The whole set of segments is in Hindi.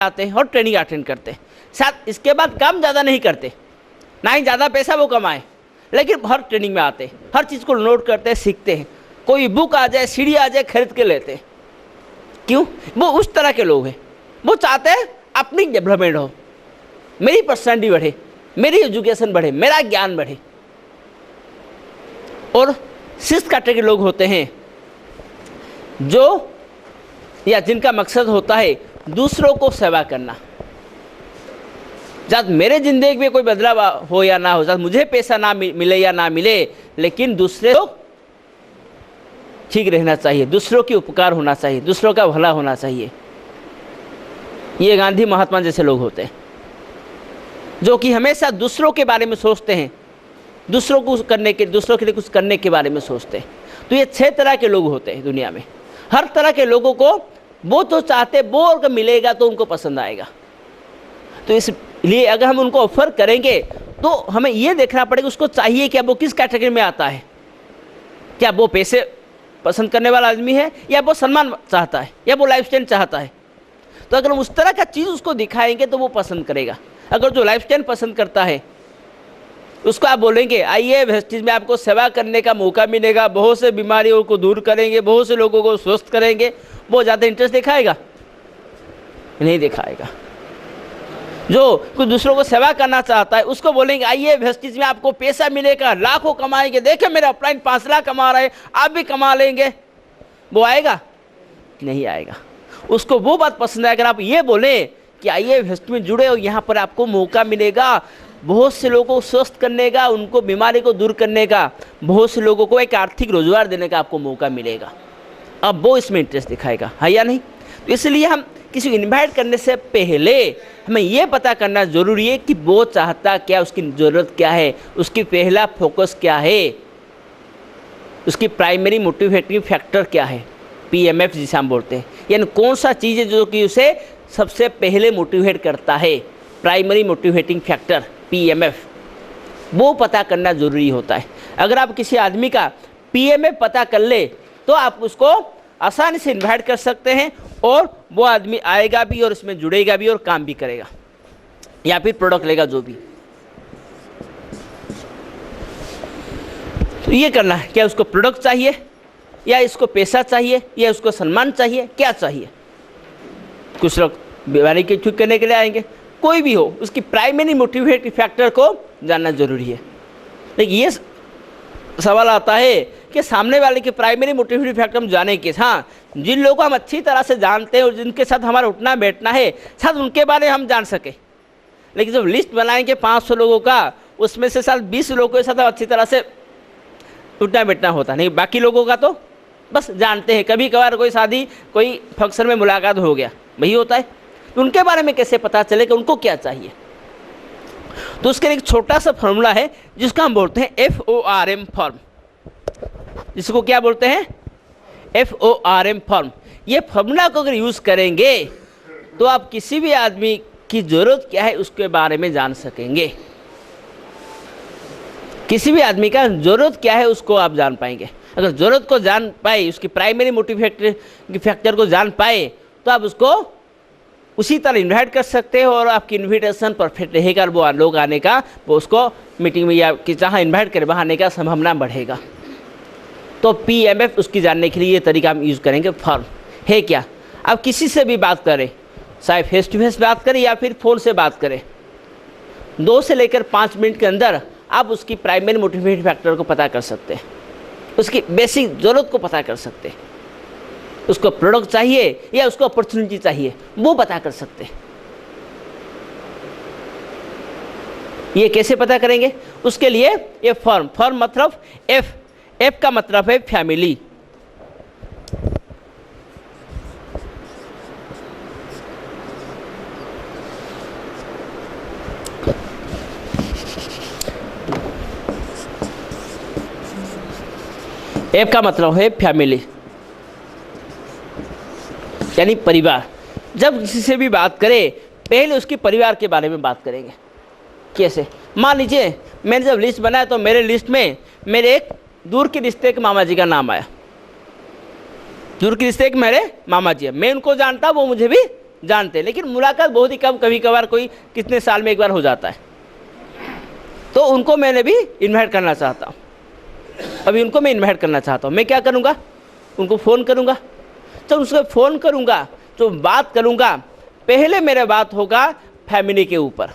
आते हैं और ट्रेनिंग अटेंड करते हैं, साथ इसके बाद काम ज़्यादा नहीं करते, ना ही ज़्यादा पैसा वो कमाए, लेकिन हर ट्रेनिंग में आते हैं, हर चीज़ को नोट करते हैं, सीखते हैं। कोई बुक आ जाए, सीढ़ी आ जाए, खरीद के लेते हैं। क्यों? वो उस तरह के लोग हैं, वो चाहते हैं अपनी डेवलपमेंट हो, मेरी पर्सनैलिटी बढ़े, मेरी एजुकेशन बढ़े, मेरा ज्ञान बढ़े। और सिक्स कैटेगरी लोग होते हैं जो या जिनका मकसद होता है दूसरों को सेवा करना। जब मेरे जिंदगी में कोई बदलाव हो या ना हो, जब मुझे पैसा ना मिले या ना मिले, लेकिन दूसरे लोग ठीक रहना चाहिए, दूसरों की उपकार होना चाहिए, दूसरों का भला होना चाहिए। ये गांधी महात्मा जैसे लोग होते हैं जो कि हमेशा दूसरों के बारे में सोचते हैं, दूसरों को करने के, दूसरों के लिए कुछ करने के बारे में सोचते हैं। तो ये 6 तरह के लोग होते हैं दुनिया में। हर तरह के लोगों को वो तो चाहते, वो अगर मिलेगा तो उनको पसंद आएगा। तो इसलिए अगर हम उनको ऑफर करेंगे तो हमें ये देखना पड़ेगा उसको चाहिए क्या, वो किस कैटेगरी में आता है। क्या वो पैसे पसंद करने वाला आदमी है, या वो सम्मान चाहता है, या वो लाइफस्टाइल चाहता है। तो अगर हम उस तरह का चीज़ उसको दिखाएंगे तो वो पसंद करेगा। अगर जो लाइफस्टाइल पसंद करता है उसको आप बोलेंगे आइए वेस्टीज में आपको सेवा करने का मौका मिलेगा, बहुत से बीमारियों को दूर करेंगे, बहुत से लोगों को स्वस्थ करेंगे, वो ज़्यादा इंटरेस्ट दिखाएगा? नहीं दिखाएगा। जो कुछ दूसरों को सेवा करना चाहता है उसको बोलेंगे आइए वेस्टीज में आपको पैसा मिलेगा, लाखों कमाएंगे, देखे मेरा अपलाइन 5 लाख कमा रहे हैं, आप भी कमा लेंगे, वो आएगा? नहीं आएगा। उसको वो बात पसंद है अगर आप ये बोलें कि आइए वेस्ट में जुड़े हो, यहाँ पर आपको मौका मिलेगा बहुत से लोगों को स्वस्थ करने का, उनको बीमारी को दूर करने का, बहुत से लोगों को एक आर्थिक रोजगार देने का आपको मौका मिलेगा, अब वो इसमें इंटरेस्ट दिखाएगा, है या नहीं? तो इसलिए हम किसी को इन्वाइट करने से पहले हमें ये पता करना ज़रूरी है कि वो चाहता क्या, उसकी ज़रूरत क्या है, उसकी पहला फोकस क्या है, उसकी प्राइमरी मोटिवेटिंग फैक्टर क्या है, PMF जिसे हम बोलते हैं। यानी कौन सा चीज़ है जो कि उसे सबसे पहले मोटिवेट करता है, प्राइमरी मोटिवेटिंग फैक्टर PMF, वो पता करना ज़रूरी होता है। अगर आप किसी आदमी का PMF पता कर ले तो आप उसको आसानी से इन्वाइट कर सकते हैं और वो आदमी आएगा भी और इसमें जुड़ेगा भी और काम भी करेगा या फिर प्रोडक्ट लेगा जो भी। तो ये करना है, क्या उसको प्रोडक्ट चाहिए या इसको पैसा चाहिए या उसको सम्मान चाहिए, क्या चाहिए? कुछ लोग बीमारी के ठीक करने के लिए आएंगे, कोई भी हो, उसकी प्राइमरी मोटिवेटिंग फैक्टर को जानना जरूरी है। लेकिन ये सवाल आता है कि सामने वाले के प्राइमरी मोटिवेटिंग फैक्टर हम जाने के, हाँ, जिन लोगों को हम अच्छी तरह से जानते हैं और जिनके साथ हमारा उठना बैठना है, शायद उनके बारे में हम जान सके। लेकिन जब लिस्ट बनाएंगे 500 लोगों का, उसमें से शायद 20 लोगों के साथ अच्छी तरह से उठना बैठना होता नहीं, बाकी लोगों का तो बस जानते हैं। कभी कभार कोई शादी, कोई फंक्शन में मुलाकात हो गया, वही होता है। तो उनके बारे में कैसे पता चले कि उनको क्या चाहिए? तो उसके लिए एक छोटा सा फॉर्मूला है जिसको हम बोलते हैं FORM फॉर्म। जिसको क्या बोलते हैं? FORM form. ये फॉर्मूला को अगर यूज़ करेंगे तो आप किसी भी आदमी की ज़रूरत क्या है उसके बारे में जान सकेंगे। किसी भी आदमी का ज़रूरत क्या है उसको आप जान पाएंगे। अगर ज़रूरत को जान पाए, उसकी प्राइमरी मोटिवेटिंग फैक्टर को जान पाए, तो आप उसको उसी तरह इन्वाइट कर सकते हो और आपकी इन्विटेशन परफेक्ट रहेगा। वो लोग आने का, वो उसको मीटिंग में या कि जहाँ इन्वाइट करे वहाँ आने का संभावना बढ़ेगा। तो PMF उसकी जानने के लिए ये तरीका हम यूज़ करेंगे। फॉर्म है क्या? आप किसी से भी बात करें, चाहे फेस टू फेस बात करें या फिर फ़ोन से बात करें, 2 से लेकर 5 मिनट के अंदर आप उसकी प्राइमरी मोटिवेटिंग फैक्टर को पता कर सकते हैं, उसकी बेसिक ज़रूरत को पता कर सकते हैं। उसको प्रोडक्ट चाहिए या उसको अपॉर्चुनिटी चाहिए, वो पता कर सकते हैं। ये कैसे पता करेंगे? उसके लिए ये फॉर्म मतलब F का मतलब है फैमिली। F का मतलब है फैमिली, यानी परिवार। जब किसी से भी बात करें पहले उसके परिवार के बारे में बात करेंगे। कैसे? मान लीजिए मैंने जब लिस्ट बनाया तो मेरे लिस्ट में मेरे एक दूर के रिश्ते के मामा जी का नाम आया। दूर के रिश्ते के मेरे मामा जी है, मैं उनको जानता, वो मुझे भी जानते हैं, लेकिन मुलाकात बहुत ही कम, कभी कभार कोई कितने साल में एक बार हो जाता है। तो उनको मैंने भी इन्वाइट करना चाहता हूँ, अभी उनको मैं इन्वाइट करना चाहता हूँ। मैं क्या करूँगा, उनको फ़ोन करूँगा। जब उसको फ़ोन करूँगा तो बात करूँगा, पहले मेरा बात होगा फैमिली के ऊपर।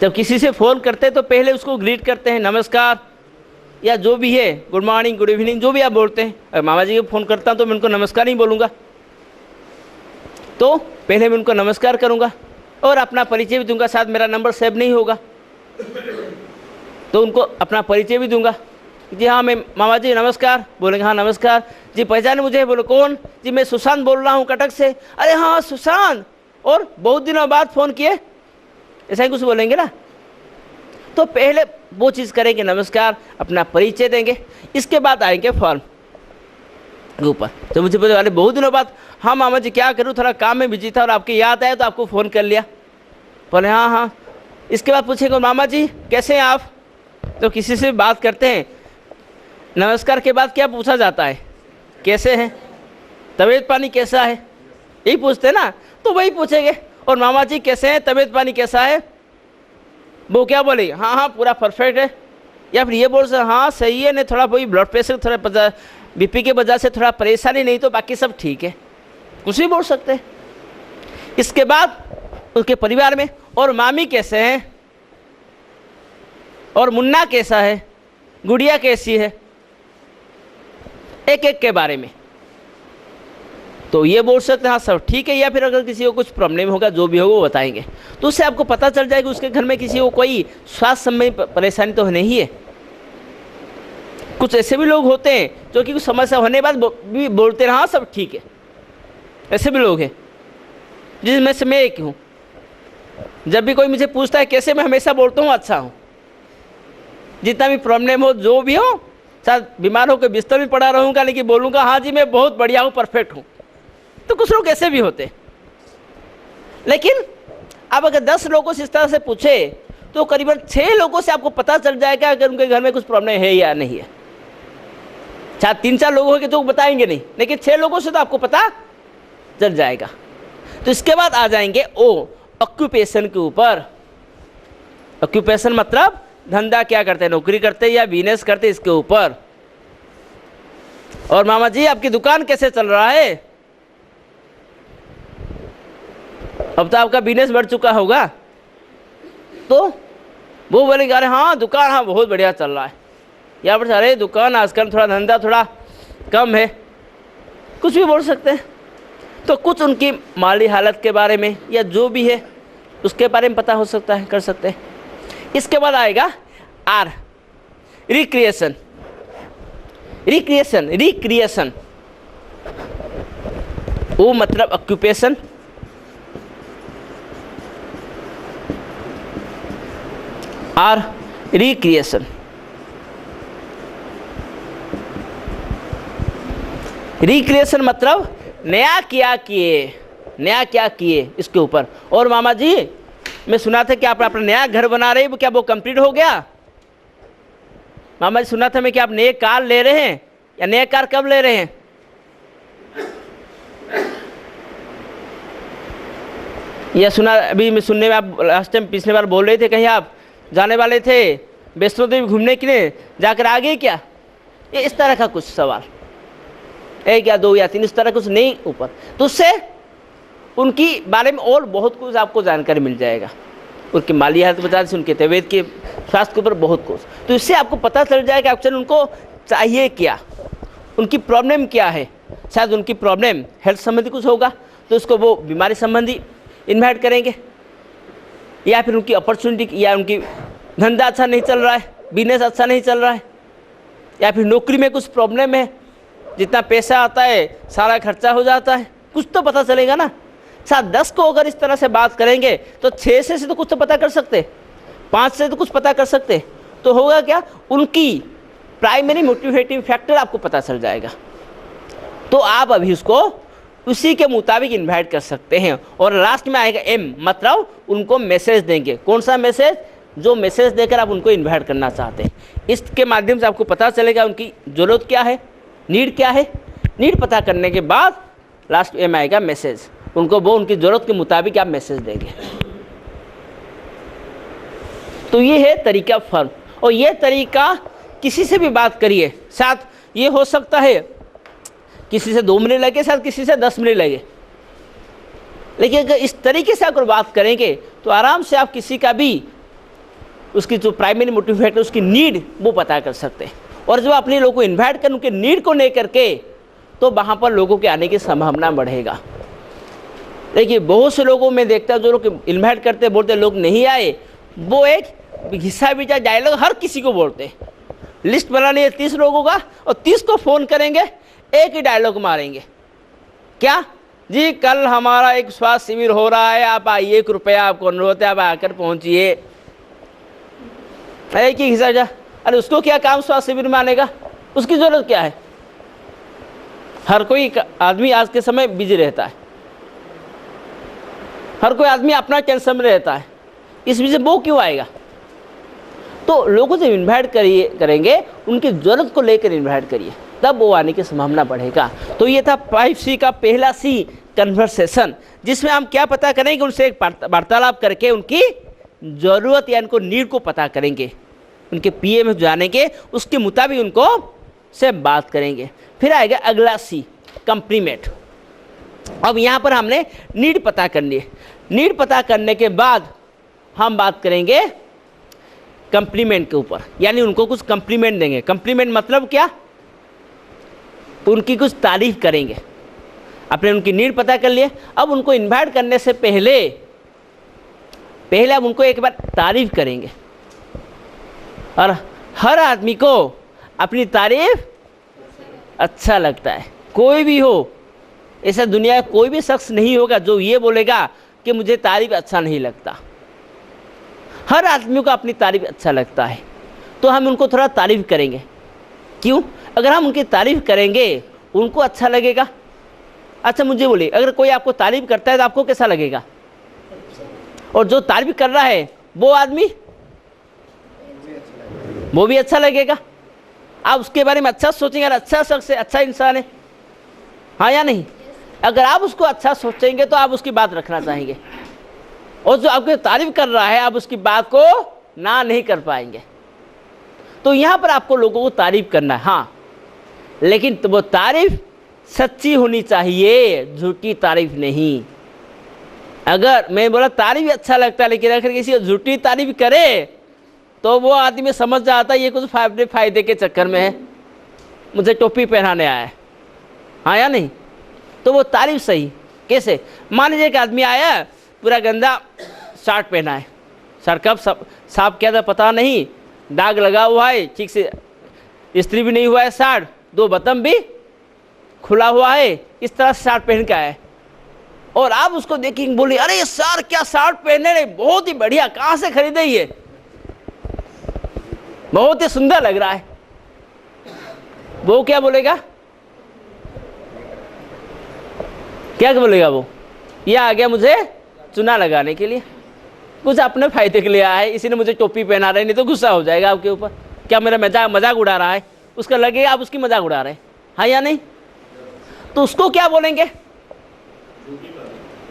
जब किसी से फ़ोन करते हैं तो पहले उसको ग्रीट करते हैं, नमस्कार या जो भी है, गुड मॉर्निंग, गुड इवनिंग, जो भी आप बोलते हैं। अगर मामा जी को फ़ोन करता हूँ तो मैं उनको नमस्कार नहीं बोलूँगा, तो पहले मैं उनको नमस्कार करूँगा और अपना परिचय भी दूंगा। शायद मेरा नंबर सेव नहीं होगा तो उनको अपना परिचय भी दूंगा। जी हाँ, मैं मामा जी नमस्कार। बोलेंगे हाँ नमस्कार। जी पहचाने मुझे? बोलो कौन? जी मैं सुशांत बोल रहा हूँ कटक से। अरे हाँ सुशांत, और बहुत दिनों बाद फ़ोन किए, ऐसा ही कुछ बोलेंगे ना। तो पहले वो चीज़ करेंगे, नमस्कार, अपना परिचय देंगे। इसके बाद आएंगे फॉर्म के ऊपर। तो मुझे बोले वाले बहुत दिनों बाद, हाँ मामा जी क्या करूँ, थोड़ा काम में बिजी था और आपकी याद आया तो आपको फ़ोन कर लिया। बोले हाँ हाँ। इसके बाद पूछेंगे मामा जी कैसे हैं आप? तो किसी से बात करते हैं, नमस्कार के बाद क्या पूछा जाता है? कैसे हैं, तबीयत पानी कैसा है, यही पूछते हैं ना। तो वही पूछेंगे, और मामा जी कैसे हैं, तबीयत पानी कैसा है? वो क्या बोलेंगे? हाँ हाँ पूरा परफेक्ट है। या फिर ये बोल सकते हाँ सही है, नहीं थोड़ा वही ब्लड प्रेशर, थोड़ा बीपी के वजह से थोड़ा परेशानी, नहीं तो बाकी सब ठीक है, कुछ भी बोल सकते हैं। इसके बाद उसके परिवार में, और मामी कैसे हैं, और मुन्ना कैसा है, गुड़िया कैसी है, एक एक के बारे में। तो ये बोल सकते हैं हाँ सब ठीक है, या फिर अगर किसी को कुछ प्रॉब्लम होगा, जो भी होगा वो बताएंगे। तो उससे आपको पता चल जाएगा उसके घर में किसी को कोई स्वास्थ्य संबंधी परेशानी तो नहीं है। कुछ ऐसे भी लोग होते हैं जो कि कुछ समस्या होने के बाद भी बोलते हैं हाँ सब ठीक है, ऐसे भी लोग हैं, जिसमें से मैं एक हूँ। जब भी कोई मुझे पूछता है कैसे, मैं हमेशा बोलता हूँ अच्छा हूँ। जितना भी प्रॉब्लम हो, जो भी हो, शायद बीमार होकर बिस्तर में पड़ा रहूँगा, लेकिन बोलूँगा हाँ जी मैं बहुत बढ़िया हूँ, परफेक्ट हूँ। तो कुछ लोग ऐसे भी होते हैं। लेकिन अब अगर 10 लोगों से इस तरह से पूछे तो करीबन 6 लोगों से आपको पता चल जाएगा अगर उनके घर में कुछ प्रॉब्लम है या नहीं है। शायद 3-4 लोग होंगे जो बताएंगे नहीं, लेकिन 6 लोगों से तो आपको पता चल जाएगा। तो इसके बाद आ जाएंगे ऑक्यूपेशन के ऊपर। ऑक्यूपेशन मतलब धंधा क्या करते हैं, नौकरी करते हैं या बिजनेस करते हैं, इसके ऊपर। और मामा जी आपकी दुकान कैसे चल रहा है? अब तो आपका बिजनेस बढ़ चुका होगा। तो वो बोलेंगे अरे हाँ दुकान हाँ बहुत बढ़िया चल रहा है, या फिर अरे दुकान आजकल थोड़ा धंधा थोड़ा कम है, कुछ भी बोल सकते हैं। तो कुछ उनकी माली हालत के बारे में या जो भी है उसके बारे में पता हो सकता है, कर सकते हैं। इसके बाद आएगा आर, रिक्रिएशन। रिक्रिएशन रिक्रिएशन वो मतलब ऑक्यूपेशन, आर रिक्रिएशन। रिक्रिएशन मतलब नया क्या किए, नया क्या किए इसके ऊपर। और मामा जी मैं सुना था कि आप अपना नया घर बना रहे हैं, वो क्या वो कंप्लीट हो गया? मामा जी सुना था मैं कि आप नए कार ले रहे हैं, या नया कार कब ले रहे हैं? यह सुना अभी मैं सुनने में, आप लास्ट टाइम पिछले बार बोल रहे थे कहीं आप जाने वाले थे वैष्णो देवी घूमने के लिए, जाकर आ गए क्या? ये इस तरह का कुछ सवाल, 1 या 2 या 3 इस तरह कुछ नहीं ऊपर। तो उससे उनकी बारे में और बहुत कुछ आपको जानकारी मिल जाएगा, उनकी माली हालत बता से उनके तबीयत के स्वास्थ्य के ऊपर बहुत कुछ। तो इससे आपको पता चल जाएगा एक्चुअली उनको चाहिए क्या, उनकी प्रॉब्लम क्या है। शायद उनकी प्रॉब्लम हेल्थ संबंधी कुछ होगा तो उसको वो बीमारी संबंधी इन्वाइट करेंगे, या फिर उनकी अपॉर्चुनिटी या उनकी धंधा अच्छा नहीं चल रहा है, बिजनेस अच्छा नहीं चल रहा है, या फिर नौकरी में कुछ प्रॉब्लम है, जितना पैसा आता है सारा खर्चा हो जाता है, कुछ तो पता चलेगा ना। साथ 10 को अगर इस तरह से बात करेंगे तो 6 से तो कुछ तो पता कर सकते, 5 से तो कुछ पता कर सकते। तो होगा क्या, उनकी प्राइमरी मोटिवेटिंग फैक्टर आपको पता चल जाएगा। तो आप अभी उसको उसी के मुताबिक इन्वाइट कर सकते हैं। और लास्ट में आएगा एम, मतलब उनको मैसेज देंगे। कौन सा मैसेज? जो मैसेज देकर आप उनको इन्वाइट करना चाहते हैं। इसके माध्यम से आपको पता चलेगा उनकी ज़रूरत क्या है, नीड क्या है। नीड पता करने के बाद लास्ट एम आएगा मैसेज। उनको वो उनकी ज़रूरत के मुताबिक आप मैसेज देंगे। तो ये है तरीका फर्म। और ये तरीका किसी से भी बात करिए, साथ ये हो सकता है किसी से 2 मिनट लगे, शायद किसी से 10 मिनट लगे, लेकिन अगर इस तरीके से अगर बात करेंगे तो आराम से आप किसी का भी उसकी जो प्राइमरी मोटिव फैक्टर उसकी नीड वो पता कर सकते हैं। और जब अपने लोगों को इन्वाइट कर उनके नीड को लेकर के, तो वहाँ पर लोगों के आने की संभावना बढ़ेगा। देखिए बहुत से लोगों में देखता है जो लोग इन्वाइट करते बोलते लोग नहीं आए, वो एक हिस्सा भी जाए डायलॉग हर किसी को बोलते हैं। लिस्ट बनानी है 30 लोगों का और 30 को फ़ोन करेंगे, एक ही डायलॉग मारेंगे, क्या जी कल हमारा एक स्वास्थ्य शिविर हो रहा है, आप आइए, कृपया आपको अनुरोध है आप आकर पहुंचिए। एक ही हिस्सा जा, अरे उसको क्या काम स्वास्थ्य शिविर में आने का, उसकी ज़रूरत क्या है। हर कोई आदमी आज के समय बिजी रहता है, हर कोई आदमी अपना टेंशन में रहता है, इस वजह से वो क्यों आएगा। तो लोगों से इन्वाइट करेंगे, उनकी ज़रूरत को लेकर इन्वाइट करिए, तब वो आने की संभावना बढ़ेगा। तो ये था 5C का पहला C, कन्वर्सेशन, जिसमें हम क्या पता करेंगे, उनसे एक वार्तालाप करके उनकी ज़रूरत या उनको नीड को पता करेंगे, उनके पीए में जानेंगे, उसके मुताबिक उनको से बात करेंगे। फिर आएगा अगला C, कम्प्लीमेंट। अब यहाँ पर हमने नीड पता करनी है। नीड पता करने के बाद हम बात करेंगे कम्प्लीमेंट के ऊपर, यानी उनको कुछ कम्प्लीमेंट देंगे। कम्प्लीमेंट मतलब क्या, उनकी कुछ तारीफ करेंगे। आपने उनकी नीड पता कर लिए, अब उनको इन्वाइट करने से पहले अब उनको एक बार तारीफ करेंगे। और हर आदमी को अपनी तारीफ अच्छा लगता है, कोई भी हो, ऐसा दुनिया में कोई भी शख्स नहीं होगा जो ये बोलेगा कि मुझे तारीफ अच्छा नहीं लगता। हर आदमी को अपनी तारीफ अच्छा लगता है, तो हम उनको थोड़ा तारीफ करेंगे। क्यों, अगर हम उनकी तारीफ करेंगे उनको अच्छा लगेगा। अच्छा मुझे बोलिए, अगर कोई आपको तारीफ करता है तो आपको कैसा लगेगा, और जो तारीफ कर रहा है वो आदमी वो भी अच्छा लगेगा। आप उसके बारे में अच्छा सोचेंगे, अच्छा शख्स है, अच्छा इंसान है, हाँ या नहीं। अगर आप उसको अच्छा सोचेंगे तो आप उसकी बात रखना चाहेंगे, और जो आपकी तारीफ कर रहा है आप उसकी बात को ना नहीं कर पाएंगे। तो यहाँ पर आपको लोगों को तारीफ करना है, हाँ, लेकिन तो वो तारीफ सच्ची होनी चाहिए, झूठी तारीफ नहीं। अगर मैं बोला तारीफ अच्छा लगता है, लेकिन अगर किसी झूठी तारीफ करे तो वो आदमी समझ जाता है ये कुछ फायदे के चक्कर में है, मुझे टोपी पहनाने आया है, हाँ या नहीं। तो वो तारीफ सही कैसे, मान लीजिए एक आदमी आया पूरा गंदा शर्ट पहना है, शर्ट कब साफ किया था पता नहीं, दाग लगा हुआ है, ठीक से इस्त्री भी नहीं हुआ है शर्ट, 2 बटन भी खुला हुआ है, इस तरह से शर्ट पहन के आया है। और आप उसको देखेंगे बोले अरे ये सर क्या शर्ट पहने रहे, बहुत ही बढ़िया, कहाँ से खरीदे ये, बहुत ही सुंदर लग रहा है। वो क्या बोलेगा, क्या बोलेगा वो, ये आ गया मुझे चुना लगाने के लिए, कुछ अपने फायदे के लिए आया है, इसी ने मुझे टोपी पहना रहे, नहीं तो गुस्सा हो जाएगा आपके ऊपर, क्या मेरा मजाक उड़ा रहा है, उसका लगेगा आप उसकी मजाक उड़ा रहे हैं, हाँ या नहीं। तो उसको क्या बोलेंगे,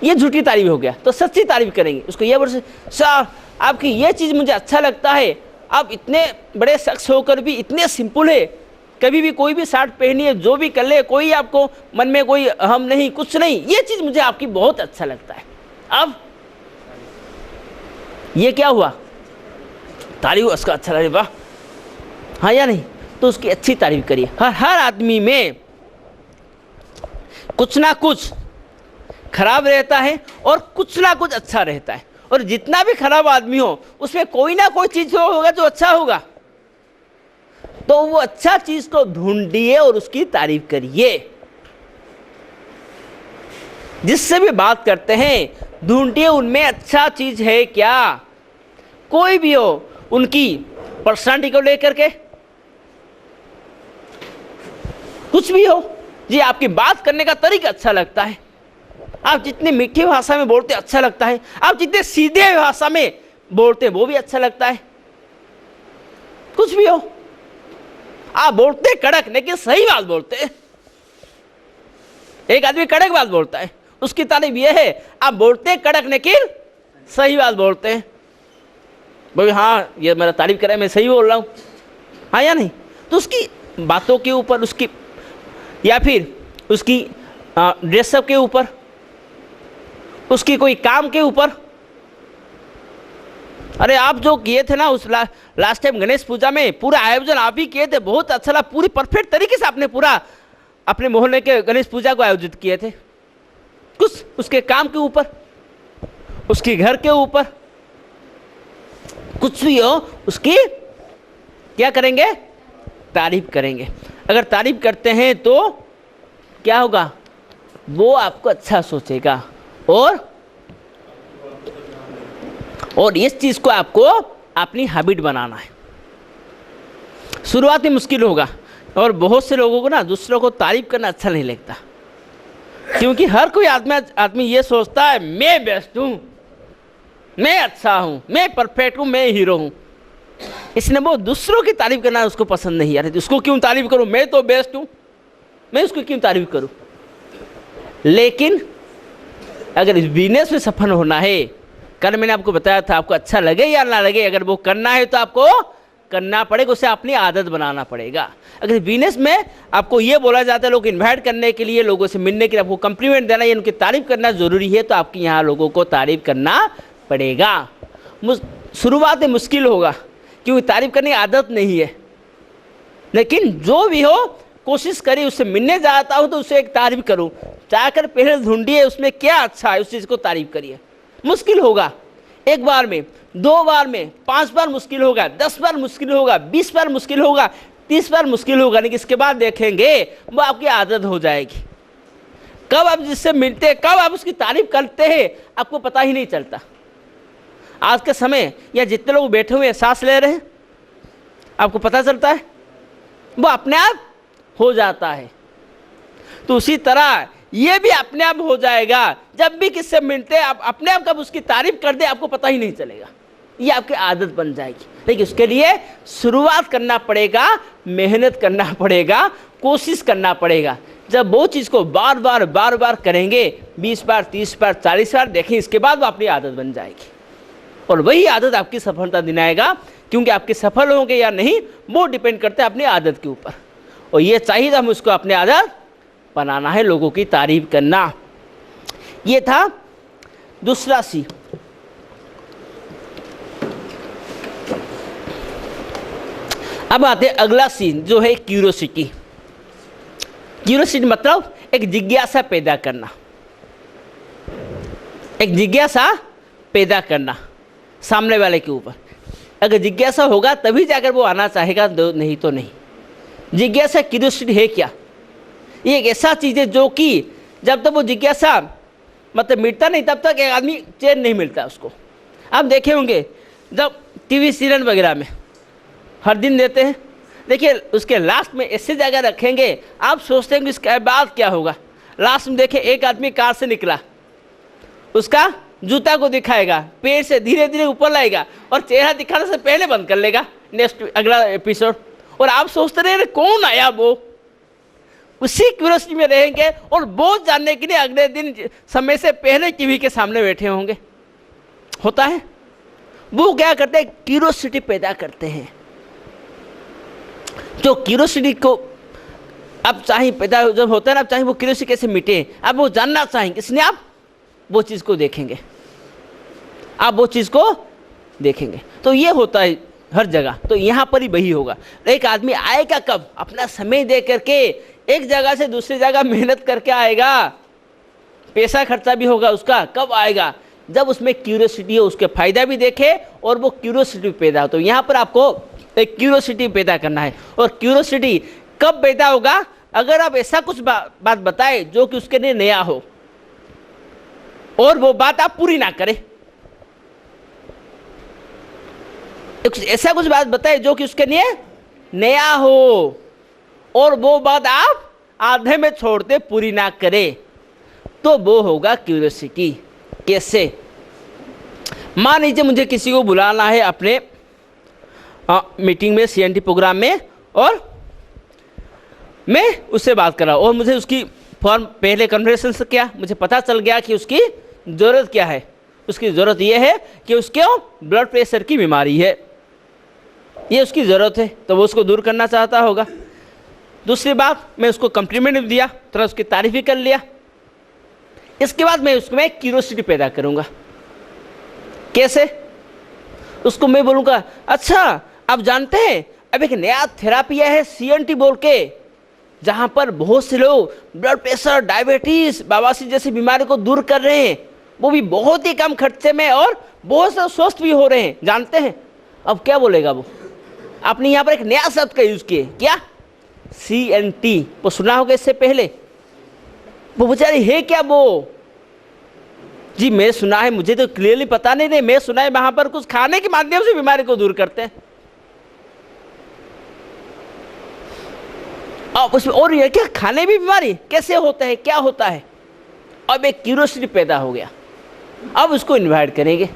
ये झूठी तारीफ हो गया। तो सच्ची तारीफ करेंगे उसको, ये बोल सर आपकी ये चीज़ मुझे अच्छा लगता है, आप इतने बड़े शख्स होकर भी इतने सिंपल है, कभी भी कोई भी शर्ट पहनी है, जो भी कर ले, कोई आपको मन में कोई हम नहीं, कुछ नहीं, ये चीज़ मुझे आपकी बहुत अच्छा लगता है। अब ये क्या हुआ, तारीफ उसका अच्छा लगे, वाह, हाँ या नहीं। तो उसकी अच्छी तारीफ करिए। हर आदमी में कुछ ना कुछ खराब रहता है और कुछ ना कुछ अच्छा रहता है, और जितना भी खराब आदमी हो उसमें कोई ना कोई चीज होगा जो अच्छा होगा। तो वो अच्छा चीज को ढूंढिए और उसकी तारीफ करिए। जिससे भी बात करते हैं ढूंढिए उनमें अच्छा चीज है क्या, कोई भी हो, उनकी पर्सनालिटी को लेकर के कुछ भी हो, जी आपकी बात करने का तरीका अच्छा लगता है, आप जितनी मीठी भाषा में बोलते अच्छा लगता है, आप जितने सीधे भाषा में बोलते हैं वो भी अच्छा लगता है, कुछ भी हो, आप बोलते कड़क लेकिन सही बात बोलते हैं। एक आदमी कड़क बात बोलता है, उसकी तारीफ ये है, आप बोलते हैं कड़क लेकिन सही बात बोलते हैं। भाई हाँ ये मेरा तारीफ करे, मैं सही बोल रहा हूँ, हाँ या नहीं? तो उसकी बातों के ऊपर, उसकी या फिर उसकी ड्रेसअप के ऊपर, उसकी कोई काम के ऊपर। अरे आप जो किए थे ना उस लास्ट टाइम गणेश पूजा में, पूरा आयोजन आप ही किए थे, बहुत अच्छा लगा, पूरी परफेक्ट तरीके से आपने पूरा अपने मोहल्ले के गणेश पूजा को आयोजित किए थे। कुछ उसके काम के ऊपर, उसके घर के ऊपर, कुछ भी हो उसकी क्या करेंगे? तारीफ करेंगे। अगर तारीफ करते हैं तो क्या होगा? वो आपको अच्छा सोचेगा और इस चीज को आपको अपनी हैबिट बनाना है। शुरुआत में मुश्किल होगा और बहुत से लोगों को ना दूसरों को तारीफ करना अच्छा नहीं लगता, क्योंकि हर कोई आदमी ये सोचता है मैं बेस्ट हूं, मैं अच्छा हूं, मैं परफेक्ट हूं, मैं हीरो हूं। इसने वो दूसरों की तारीफ करना उसको पसंद नहीं आ रही। उसको क्यों तारीफ करूं? मैं तो बेस्ट हूं, मैं उसको क्यों तारीफ करूं? लेकिन अगर इस बिजनेस में सफल होना है, कल मैंने आपको बताया था, आपको अच्छा लगे या ना लगे, अगर वो करना है तो आपको करना पड़ेगा, उसे अपनी आदत बनाना पड़ेगा। अगर बिजनेस में आपको ये बोला जाता है लोग इन्वाइट करने के लिए, लोगों से मिलने के लिए, आपको कम्प्लीमेंट देना या उनकी तारीफ करना जरूरी है, तो आपके यहाँ लोगों को तारीफ करना पड़ेगा। शुरुआत में मुश्किल होगा क्योंकि तारीफ करने की आदत नहीं है, लेकिन जो भी हो कोशिश करिए। उससे मिलने जाता हूँ तो उसे एक तारीफ करूँ, जाकर पहले ढूंढिए उसमें क्या अच्छा है, उस चीज़ को तारीफ करिए। मुश्किल होगा, एक बार में, 2 बार में, 5 बार मुश्किल होगा, 10 बार मुश्किल होगा, 20 बार मुश्किल होगा, 30 बार मुश्किल होगा, लेकिन इसके बाद देखेंगे वो आपकी आदत हो जाएगी। कब आप जिससे मिलते हैं, कब आप उसकी तारीफ करते हैं, आपको पता ही नहीं चलता। आज के समय या जितने लोग बैठे हुए सांस ले रहे हैं, आपको पता चलता है, वो अपने आप हो जाता है। तो उसी तरह ये भी अपने आप हो जाएगा। जब भी किससे मिलते हैं आप अपने आप कब उसकी तारीफ कर दे, आपको पता ही नहीं चलेगा, ये आपकी आदत बन जाएगी। लेकिन उसके लिए शुरुआत करना पड़ेगा, मेहनत करना पड़ेगा, कोशिश करना पड़ेगा। जब वो चीज़ को बार बार करेंगे, 20 बार, 30 बार, 40 बार देखें, इसके बाद वो अपनी आदत बन जाएगी और वही आदत आपकी सफलता दिलाएगा। क्योंकि आपके सफल होंगे या नहीं वो डिपेंड करते हैं अपनी आदत के ऊपर, और ये चाहिए हम उसको अपने आदत बनाना है, लोगों की तारीफ करना। ये था दूसरा सी। अब आते हैं अगला सी, जो है क्यूरियोसिटी। क्यूरियोसिटी मतलब एक जिज्ञासा पैदा करना, एक जिज्ञासा पैदा करना सामने वाले के ऊपर। अगर जिज्ञासा होगा तभी जाकर वो आना चाहेगा, नहीं तो नहीं। जिज्ञासा, क्यूरियोसिटी है क्या? ये एक ऐसा चीज़ है जो कि जब तक वो जिज्ञासा मतलब मिटता नहीं, तब तक एक आदमी चैन नहीं मिलता उसको। आप देखे होंगे जब टीवी सीरियल वगैरह में हर दिन देते हैं, देखिए उसके लास्ट में ऐसे जगह रखेंगे, आप सोचते हैं कि इसके बाद क्या होगा। लास्ट में देखे एक आदमी कार से निकला, उसका जूता को दिखाएगा, पेड़ से धीरे धीरे ऊपर लाएगा और चेहरा दिखाने से पहले बंद कर लेगा नेक्स्ट अगला एपिसोड। और आप सोचते रहे कौन आया वो, उसी क्यूरियोसिटी में रहेंगे और वो जानने के लिए अगले दिन समय से पहले टीवी के सामने बैठे होंगे। होता है, वो क्या करते हैं, क्यूरियोसिटी पैदा करते हैं। जो क्यूरियोसिटी को अब चाहे पैदा जब होता है ना, अब चाहे वो क्यूरियोसिटी कैसे मिटे, अब वो जानना चाहेंगे, इसलिए आप वो चीज़ को देखेंगे, आप वो चीज़ को देखेंगे। तो ये होता है हर जगह, तो यहाँ पर ही वही होगा। एक आदमी आएगा कब, अपना समय दे करके एक जगह से दूसरी जगह मेहनत करके आएगा, पैसा खर्चा भी होगा उसका। कब आएगा, जब उसमें क्यूरियोसिटी हो, उसके फायदा भी देखे और वो क्यूरियोसिटी पैदा हो। तो यहाँ पर आपको एक क्यूरियोसिटी पैदा करना है। और क्यूरियोसिटी कब पैदा होगा, अगर आप ऐसा कुछ बात बताए जो कि उसके लिए नया हो और वो बात आप पूरी ना करें। ऐसा कुछ बात बताए जो कि उसके लिए नया हो और वो बात आप आधे में छोड़ते पूरी ना करें, तो वो होगा क्यूरियोसिटी। कैसे? मान लीजिए मुझे किसी को बुलाना है अपने मीटिंग में, CNT प्रोग्राम में, और मैं उससे बात कर रहा हूँ और मुझे उसकी फॉर्म पहले कन्वर्सेशन से किया, मुझे पता चल गया कि उसकी ज़रूरत क्या है। उसकी ज़रूरत ये है कि उसके ब्लड प्रेशर की बीमारी है, ये उसकी ज़रूरत है, तो वो उसको दूर करना चाहता होगा। दूसरी बात, मैं उसको कम्प्लीमेंट दिया, थोड़ा उसकी तारीफ भी कर लिया। इसके बाद मैं उसमें क्यूरियोसिटी पैदा करूँगा। कैसे? उसको मैं बोलूँगा, अच्छा आप जानते हैं अब एक नया थेरापी है CNT बोल के, जहाँ पर बहुत से लोग ब्लड प्रेशर, डायबिटीज़, बवासीर जैसी बीमारी को दूर कर रहे हैं, वो भी बहुत ही कम खर्चे में, और बहुत से स्वस्थ भी हो रहे हैं, जानते हैं? अब क्या बोलेगा वो? आपने यहाँ पर एक नया शब्द का यूज़ किए, क्या? CNT, वो सुना होगा इससे पहले? वो बेचारी है क्या वो? जी मैं सुना है, मुझे तो क्लियरली पता नहीं, मैं सुना है वहाँ पर कुछ खाने के माध्यम से बीमारी को दूर करते हैं। अब उसमें और ये क्या, खाने भी बीमारी कैसे होता है, क्या होता है? अब एक क्यूरियोसिटी पैदा हो गया। अब उसको इनवाइट करेंगे,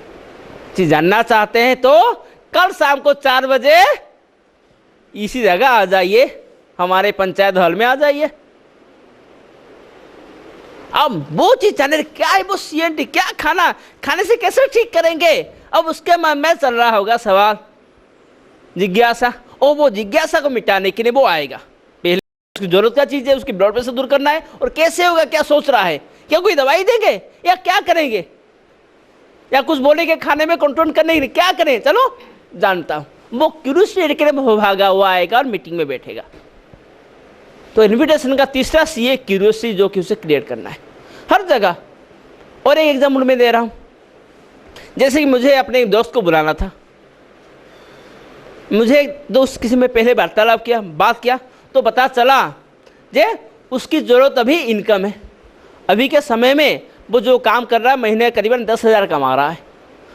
जी जानना चाहते हैं तो कल शाम को 4 बजे इसी जगह आ जाइए, हमारे पंचायत हॉल में आ जाइए। अब वो चीज जाने क्या है वो CNT, क्या खाना, खाने से कैसे ठीक करेंगे? अब उसके मन में चल रहा होगा सवाल, जिज्ञासा, और वो जिज्ञासा को मिटाने के लिए वो आएगा। पहले उसकी जरूरत क्या चीज है, उसकी ब्लड प्रेशर दूर करना है, और कैसे होगा, क्या सोच रहा है, क्या कोई दवाई देंगे या क्या करेंगे, या कुछ बोलेंगे खाने में कंट्रोल करने के लिए, क्या करें? चलो जानता हूँ। वो क्यूरियोसिटी के लिए भागा हुआ आएगा और मीटिंग में बैठेगा। तो इन्विटेशन का तीसरा C है क्यूरियोसिटी, जो कि उसे क्रिएट करना है हर जगह। और एक एग्जाम्पल मैं दे रहा हूँ, जैसे कि मुझे अपने एक दोस्त को बुलाना था, मुझे एक दोस्त किसी में पहले वार्तालाप किया, बात किया, तो पता चला जे उसकी ज़रूरत अभी इनकम है। अभी के समय में वो जो काम कर रहा है, महीने करीबन 10,000 कमा रहा है,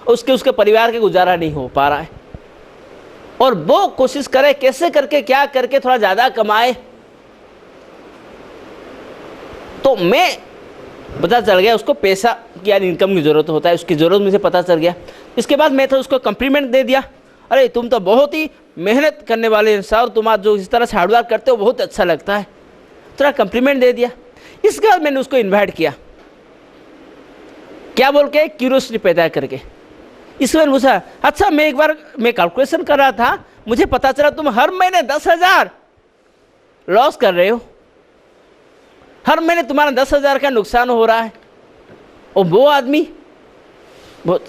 उसके परिवार के गुजारा नहीं हो पा रहा है, और वो कोशिश करे कैसे करके, क्या करके थोड़ा ज़्यादा कमाए। तो मैं पता चल गया उसको पैसा की यार इनकम की ज़रूरत होता है, उसकी ज़रूरत मुझे पता चल गया। इसके बाद मैं तो उसको कम्प्लीमेंट दे दिया, अरे तुम तो बहुत ही मेहनत करने वाले इंसान, तुम आज जो इस तरह से हार्डवर्क करते हो बहुत अच्छा लगता है, थोड़ा कम्प्लीमेंट दे दिया। इसके बाद मैंने उसको इन्वाइट किया, क्या बोल के, क्यूरियोसिटी पैदा करके। इसमें पूछा, अच्छा मैं एक बार कैलकुलेशन कर रहा था, मुझे पता चला तुम हर महीने 10,000 लॉस कर रहे हो, हर महीने तुम्हारा 10,000 का नुकसान हो रहा है। और वो आदमी बहुत,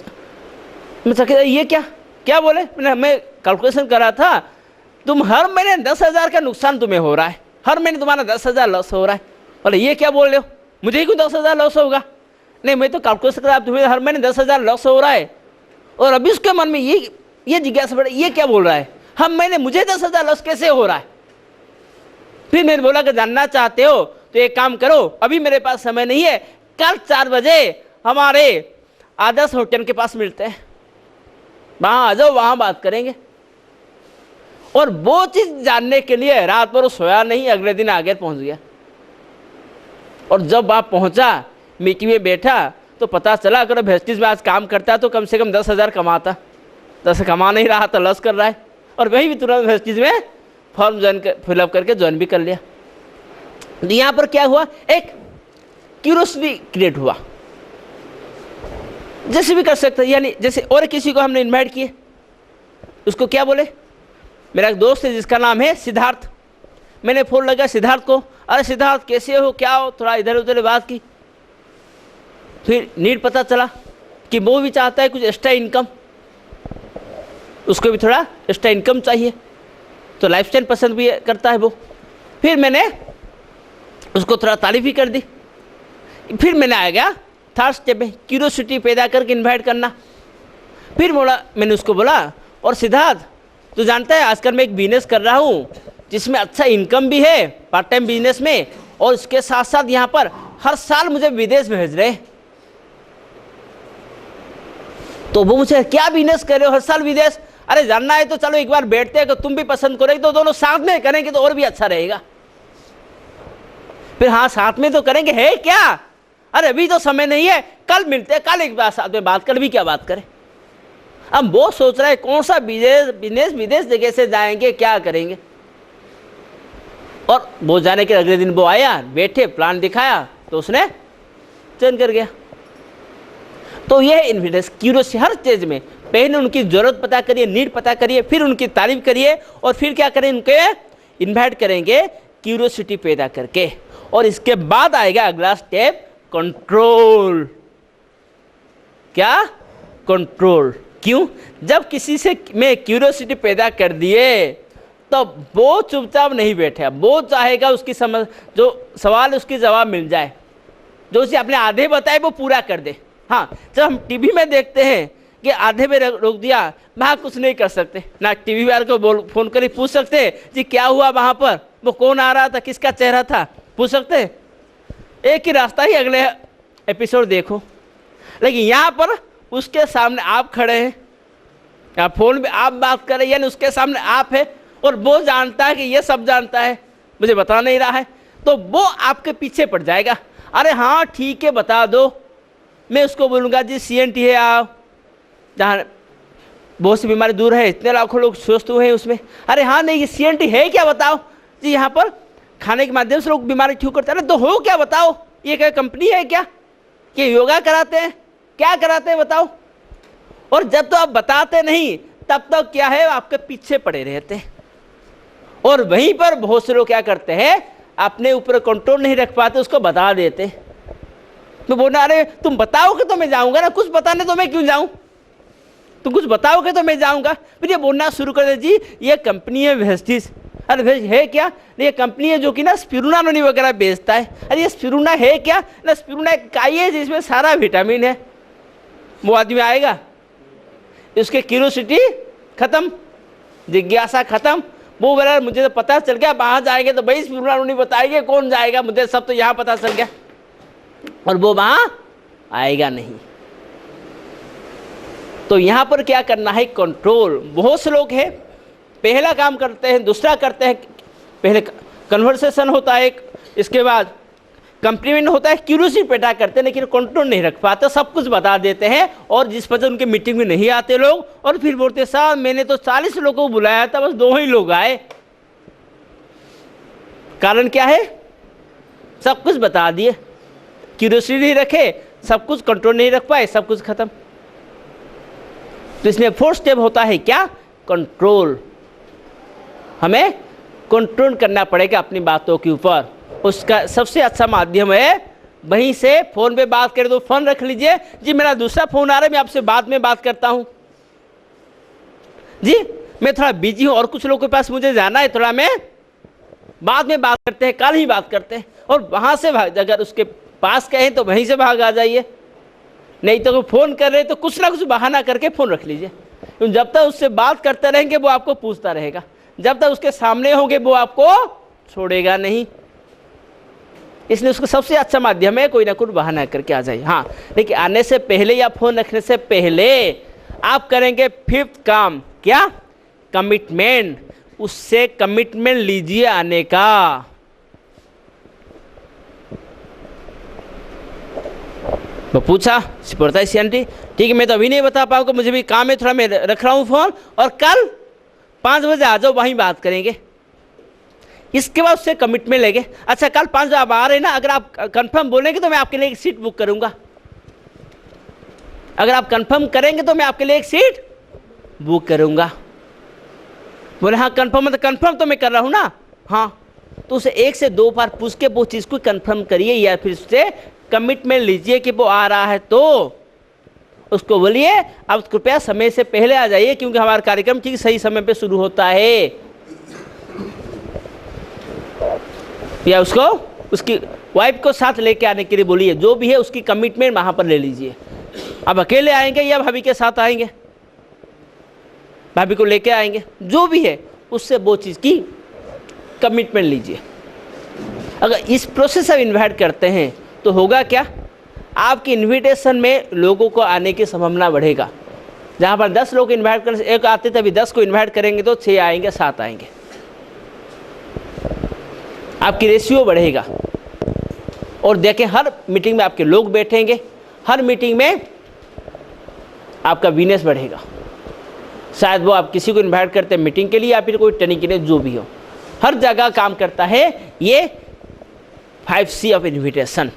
मैं ये क्या बोले? मैं कैलकुलेशन कर रहा था, तुम हर महीने 10,000 का नुकसान तुम्हें हो रहा है, हर महीने तुम्हारा 10,000 लॉस हो रहा है। बोले ये क्या बोल रहे हो, मुझे ही क्यों 10,000 लॉस होगा? नहीं मैं तो कैलकुलेशन कर रहा, तुम्हें हर महीने 10,000 लॉस हो रहा है। और अभी उसके मन में ये जिज्ञासा बढ़े, ये क्या बोल रहा है, हर महीने मुझे 10,000 लॉस कैसे हो रहा है? फिर मैंने बोला कि जानना चाहते हो तो एक काम करो, अभी मेरे पास समय नहीं है, कल 4 बजे हमारे आदर्श होटल के पास मिलते हैं, वहाँ आ जाओ, वहाँ बात करेंगे। और वो चीज़ जानने के लिए रात भर सोया नहीं, अगले दिन आगे पहुँच गया। और जब आप पहुँचा, मीटिंग में बैठा, तो पता चला अगर वेस्टिज में आज काम करता तो कम से कम 10,000 कमाता, 10 कमा नहीं रहा तो लॉस कर रहा है। और वही भी तुरंत वेस्टिज में फॉर्म फिलअप करके ज्वाइन भी कर लिया। यहाँ पर क्या हुआ, एक क्यूरियोसिटी क्रिएट हुआ। जैसे भी कर सकते, यानी जैसे और किसी को हमने इनवाइट किए, उसको क्या बोले, मेरा एक दोस्त है जिसका नाम है सिद्धार्थ, मैंने फ़ोन लगा सिद्धार्थ को, अरे सिद्धार्थ कैसे हो, क्या हो, थोड़ा इधर उधर बात की। फिर नीड पता चला कि वो भी चाहता है कुछ एक्स्ट्रा इनकम, उसको भी थोड़ा एक्स्ट्रा इनकम चाहिए, तो लाइफस्टाइल पसंद भी करता है वो। फिर मैंने उसको थोड़ा तारीफ भी कर दी। फिर मैंने आ गया थर्ड स्टेप में, क्यूरियोसिटी पैदा करके इन्वाइट करना। फिर मैंने उसको बोला, और सिद्धार्थ तो जानता है आजकल मैं एक बिजनेस कर रहा हूँ जिसमें अच्छा इनकम भी है, पार्ट टाइम बिजनेस में, और इसके साथ साथ यहाँ पर हर साल मुझे विदेश भेज रहे। तो वो मुझे, क्या बिजनेस कर रहे हो हर साल विदेश? अरे जानना है तो चलो एक बार बैठते हैं, कि तुम भी पसंद करोगे तो दोनों साथ में करेंगे तो और भी अच्छा रहेगा। फिर हाँ साथ में तो करेंगे, है क्या? अरे अभी तो समय नहीं है, कल मिलते हैं, कल एक बार साथ में बात कर, भी क्या बात करें। अब वो सोच रहा है कौन सा बिजनेस विदेश जगह से जाएंगे, क्या करेंगे। और वो जाने के अगले दिन वो आया, बैठे, प्लान दिखाया तो उसने चयन कर गया। तो यह इन्विटेशन क्यूरियोसिटी हर चीज में, पहले उनकी जरूरत पता करिए, नीड पता करिए, फिर उनकी तारीफ करिए और फिर क्या करें, उनके इन्वाइट करेंगे क्यूरियोसिटी पैदा करके। और इसके बाद आएगा अगला स्टेप, कंट्रोल। क्या? कंट्रोल। क्यों? जब किसी से मैं क्यूरियोसिटी पैदा कर दिए तो वो चुपचाप नहीं बैठे, वो चाहेगा उसकी समझ, जो सवाल उसकी जवाब मिल जाए, जो उसे अपने आधे बताए वो पूरा कर दे। हाँ, जब हम टीवी में देखते हैं कि आधे में रोक दिया, वहाँ कुछ नहीं कर सकते, ना टीवी वाले को फोन कर पूछ सकते जी क्या हुआ वहाँ पर, वो कौन आ रहा था, किसका चेहरा था, पूछ सकते। एक ही रास्ता ही, अगले एपिसोड देखो। लेकिन यहाँ पर उसके सामने आप खड़े हैं, या फोन में आप बात कर रहे हैं, यानी उसके सामने आप है और वो जानता है कि ये सब जानता है, मुझे बता नहीं रहा है, तो वो आपके पीछे पड़ जाएगा। अरे हाँ ठीक है बता दो, मैं उसको बोलूँगा जी CNT है, आप जहाँ बहुत सी बीमारी दूर है, इतने लाखों लोग स्वस्थ हुए हैं उसमें। अरे हाँ नहीं, ये CNT है क्या बताओ जी, यहाँ पर खाने के माध्यम से लोग बीमारी ठीक करते हैं। तो हो क्या बताओ, ये क्या कंपनी है क्या, ये योगा कराते हैं, क्या कराते हैं बताओ। और जब तो आप बताते नहीं तब तक क्या है, आपके पीछे पड़े रहते हैं। और वहीं पर बहुत से लोग क्या करते हैं, अपने ऊपर कंट्रोल नहीं रख पाते, उसको बता देते। तो बोलना अरे तुम बताओगे तो मैं जाऊंगा ना, कुछ बताने तो मैं क्यों जाऊं, तुम कुछ बताओगे तो मैं जाऊंगा। फिर ये बोलना शुरू कर दे जी ये कंपनी है वेस्टिज। अरे वेज है क्या, ये कंपनी है जो कि ना स्पिरुलिना नोनी वगैरह बेचता है। अरे ये स्पिरुलिना है क्या, ना स्पिरुलिना एक काई है जिसमें सारा विटामिन है। वो आदमी आएगा, उसके क्यूरियोसिटी खत्म, जिज्ञासा खत्म। वो बोला मुझे तो पता चल गया, वहां जाएंगे तो भाई स्पिरुलिना नोनी बताएंगे, कौन जाएगा, मुझे सब तो यहाँ पता चल गया, और वो वहां आएगा नहीं। तो यहां पर क्या करना है, कंट्रोल। बहुत से लोग हैं पहला काम करते हैं, दूसरा करते हैं, पहले कन्वर्सेशन होता है, इसके बाद कंप्लीमेंट होता है, क्यूरियोसिटी पैदा करते हैं, लेकिन कंट्रोल नहीं रख पाते, सब कुछ बता देते हैं। और जिस वजह उनके मीटिंग में नहीं आते लोग, और फिर बोलते साहब मैंने तो 40 लोगों को बुलाया था, बस 2 ही लोग आए। कारण क्या है, सब कुछ बता दिए, क्यूरियोसिटी नहीं रखे, सब कुछ कंट्रोल नहीं रख पाए, सब कुछ खत्म। तो इसमें 4th स्टेप होता है क्या, कंट्रोल। हमें कंट्रोल करना पड़ेगा अपनी बातों के ऊपर। उसका सबसे अच्छा माध्यम है, वहीं से फोन पे बात करें तो फोन रख लीजिए, जी मेरा दूसरा फोन आ रहा है, मैं आपसे बाद में बात करता हूं, जी मैं थोड़ा बिजी हूं और कुछ लोगों के पास मुझे जाना है, थोड़ा मैं बाद में बात करते हैं, कल ही बात करते हैं। और वहां से अगर उसके पास कहें तो वहीं से भाग आ जाइए, नहीं तो फोन कर रहे तो कुछ ना कुछ बहाना करके फोन रख लीजिए। जब तक उससे बात करते रहेंगे वो आपको पूछता रहेगा, जब तक उसके सामने होंगे वो आपको छोड़ेगा नहीं। इसलिए उसका सबसे अच्छा माध्यम है कोई ना कोई बहाना करके आ जाइए। हाँ, लेकिन आने से पहले या फोन रखने से पहले आप करेंगे 5th काम, क्या, कमिटमेंट। उससे कमिटमेंट लीजिए आने का। तो पूछा पड़ता है CNT, ठीक है मैं तो अभी नहीं बता पाऊंगा, मुझे भी काम है थोड़ा, मैं रख रहा हूँ फोन, और कल 5 बजे आ जाओ, वहीं बात करेंगे। इसके बाद उससे कमिटमेंट लेंगे। अच्छा कल 5 बजे आप आ रहे हैं ना, अगर आप कंफर्म बोलेंगे तो मैं आपके लिए एक सीट बुक करूंगा, अगर आप कंफर्म करेंगे तो मैं आपके लिए एक सीट बुक करूंगा। बोले हाँ कंफर्म, मतलब कंफर्म तो मैं कर रहा हूँ ना, हाँ। तो उसे 1 से 2 बार पूछ के वो चीज़ को कंफर्म करिए, या फिर उससे कमिटमेंट लीजिए कि वो आ रहा है तो उसको बोलिए अब कृपया समय से पहले आ जाइए, क्योंकि हमारा कार्यक्रम ठीक सही समय पे शुरू होता है। या उसको उसकी वाइफ को साथ लेके आने के लिए बोलिए, जो भी है उसकी कमिटमेंट वहां पर ले लीजिए। अब अकेले आएंगे या भाभी के साथ आएंगे, भाभी को लेके आएंगे, जो भी है उससे वो चीज़ की कमिटमेंट लीजिए। अगर इस प्रोसेस से इन्वाइट करते हैं तो होगा क्या, आपकी इनविटेशन में लोगों को आने की संभावना बढ़ेगा। जहाँ पर 10 लोग इन्वाइट कर, एक आते तभी 10 को इन्वाइट करेंगे तो 6 आएंगे, 7 आएंगे, आपकी रेशियो बढ़ेगा। और देखें हर मीटिंग में आपके लोग बैठेंगे, हर मीटिंग में आपका बिजनेस बढ़ेगा। शायद वो आप किसी को इन्वाइट करते हैं मीटिंग के लिए या फिर कोई ट्रेनिंग के लिए, जो भी हो, हर जगह काम करता है ये 5C ऑफ इन्विटेशन।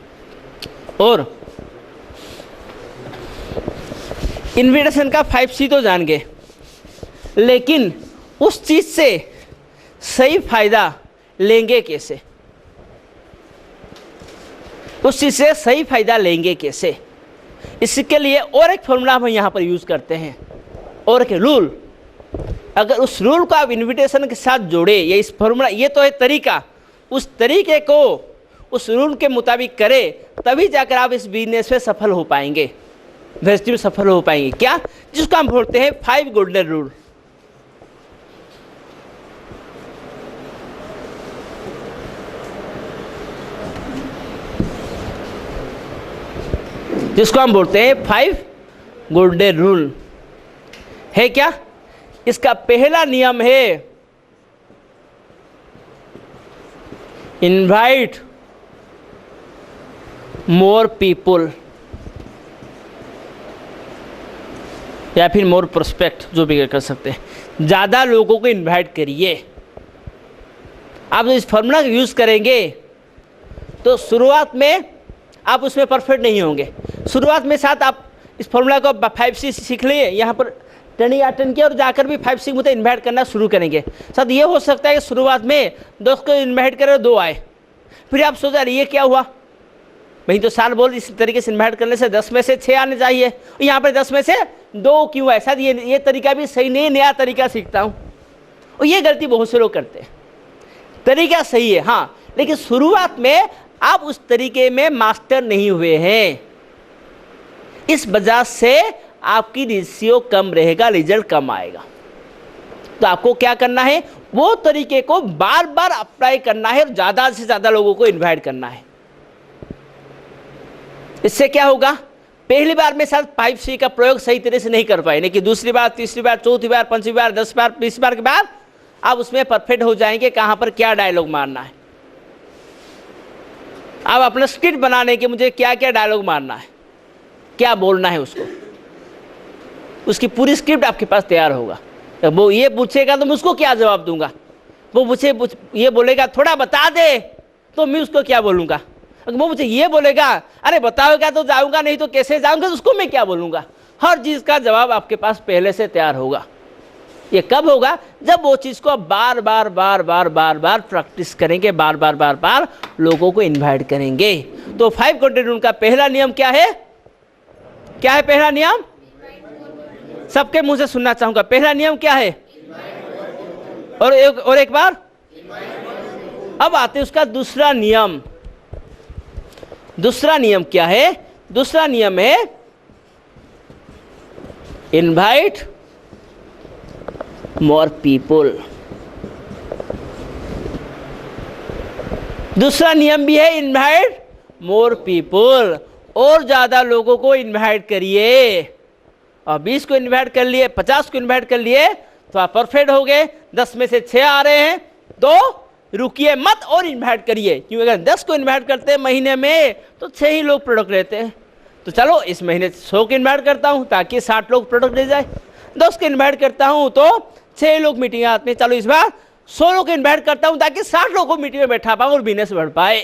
और इन्विटेशन का 5C तो जान गए, लेकिन उस चीज़ से सही फायदा लेंगे कैसे, उस चीज़ से सही फायदा लेंगे कैसे, इसके लिए और एक फॉर्मूला हम यहाँ पर यूज़ करते हैं, और एक रूल। अगर उस रूल को आप इन्विटेशन के साथ जोड़े, या इस फॉर्मूला, ये तो है तरीका, उस तरीके को उस रूल के मुताबिक करें, तभी जाकर आप इस बिजनेस में सफल हो पाएंगे, बिजनेस में सफल हो पाएंगे। क्या? जिसको हम बोलते हैं 5 गोल्डन रूल। जिसको हम बोलते हैं 5 गोल्डन रूल है। क्या? इसका पहला नियम है इनवाइट मोर पीपल, या फिर मोर प्रोस्पेक्ट, जो भी कर सकते हैं। ज़्यादा लोगों को इनवाइट करिए। आप इस फॉर्मूला का यूज़ करेंगे तो शुरुआत में आप उसमें परफेक्ट नहीं होंगे। शुरुआत में साथ आप इस फॉर्मूला को 5C सीख लिए, यहाँ पर टर्निंग अटेंड किया, और जाकर भी 5C मुझे इन्वाइट करना शुरू करेंगे। साथ ये हो सकता है कि शुरुआत में 10 को इन्वाइट करें, 2 आए, फिर आप सोचा ये क्या हुआ भाई, तो साल बोल इस तरीके से इन्वाइट करने से 10 में से 6 आने चाहिए, यहाँ पर 10 में से 2 क्यों आए? शायद ये तरीका भी सही नहीं, नया तरीका सीखता हूँ। और ये गलती बहुत से लोग करते हैं। तरीका सही है हाँ, लेकिन शुरुआत में आप उस तरीके में मास्टर नहीं हुए हैं, इस वजह से आपकी रेशियो कम रहेगा, रिजल्ट कम आएगा। तो आपको क्या करना है, वो तरीके को बार बार अप्लाई करना है और ज़्यादा से ज़्यादा लोगों को इन्वाइट करना है। इससे क्या होगा, पहली बार में शायद 5C का प्रयोग सही तरह से नहीं कर पाए, लेकिन दूसरी बार, तीसरी बार, चौथी बार, 5वीं बार, 10 बार, 20 बार के बाद आप उसमें परफेक्ट हो जाएंगे, कहाँ पर क्या डायलॉग मारना है। आप अपना स्क्रिप्ट बनाने के मुझे क्या क्या डायलॉग मारना है, क्या बोलना है, उसकी पूरी स्क्रिप्ट आपके पास तैयार होगा। वो ये पूछेगा तो मैं उसको क्या जवाब दूंगा, वो ये बोलेगा थोड़ा बता दे तो मैं उसको क्या बोलूँगा, अगर वो मुझे ये बोलेगा अरे बताओगा तो जाऊँगा, नहीं तो कैसे जाऊँगा, तो उसको मैं क्या बोलूँगा। हर चीज़ का जवाब आपके पास पहले से तैयार होगा। ये कब होगा, जब वो चीज़ को बार बार बार बार बार बार प्रैक्टिस करेंगे, बार बार बार बार लोगों को इन्वाइट करेंगे। तो 5 गोल्डन रूल का पहला नियम क्या है? क्या है पहला नियम? सबके मुंह से सुनना चाहूंगा, पहला नियम क्या है? और एक बार। अब आते हैं उसका दूसरा नियम। दूसरा नियम क्या है? दूसरा नियम है इनवाइट मोर पीपल। दूसरा नियम भी है इनवाइट मोर पीपल, और ज्यादा लोगों को इनवाइट करिए। और 20 को इन्वाइट कर लिए, 50 को इन्वाइट कर लिए तो आप परफेक्ट हो गए। 10 में से 6 आ रहे हैं तो रुकिए मत और इन्वाइट करिए, क्योंकि अगर 10 को इन्वाइट करते हैं महीने में तो 6 ही लोग प्रोडक्ट लेते हैं। तो चलो इस महीने 100 को इन्वाइट करता हूं ताकि 60 लोग प्रोडक्ट ले जाए। 10 को इन्वाइट करता हूं तो 6 लोग मीटिंग आते हैं, चलो इस बार 100 लोग को इन्वाइट करता हूं ताकि 60 लोग को मीटिंग में बैठा पाऊं और बिजनेस बढ़ पाए।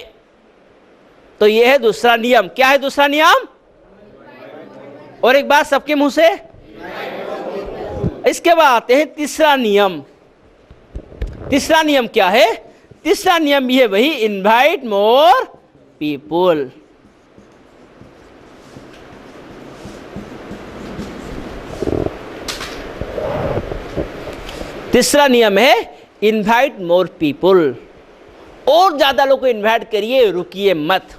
तो ये है दूसरा नियम। क्या है दूसरा नियम? और एक बात सबके मुंह से। इसके बाद आते हैं तीसरा नियम। तीसरा नियम क्या है? तीसरा नियम भी है वही इनवाइट मोर पीपल। तीसरा नियम है इनवाइट मोर पीपल, और ज्यादा लोग को इनवाइट करिए, रुकिए मत।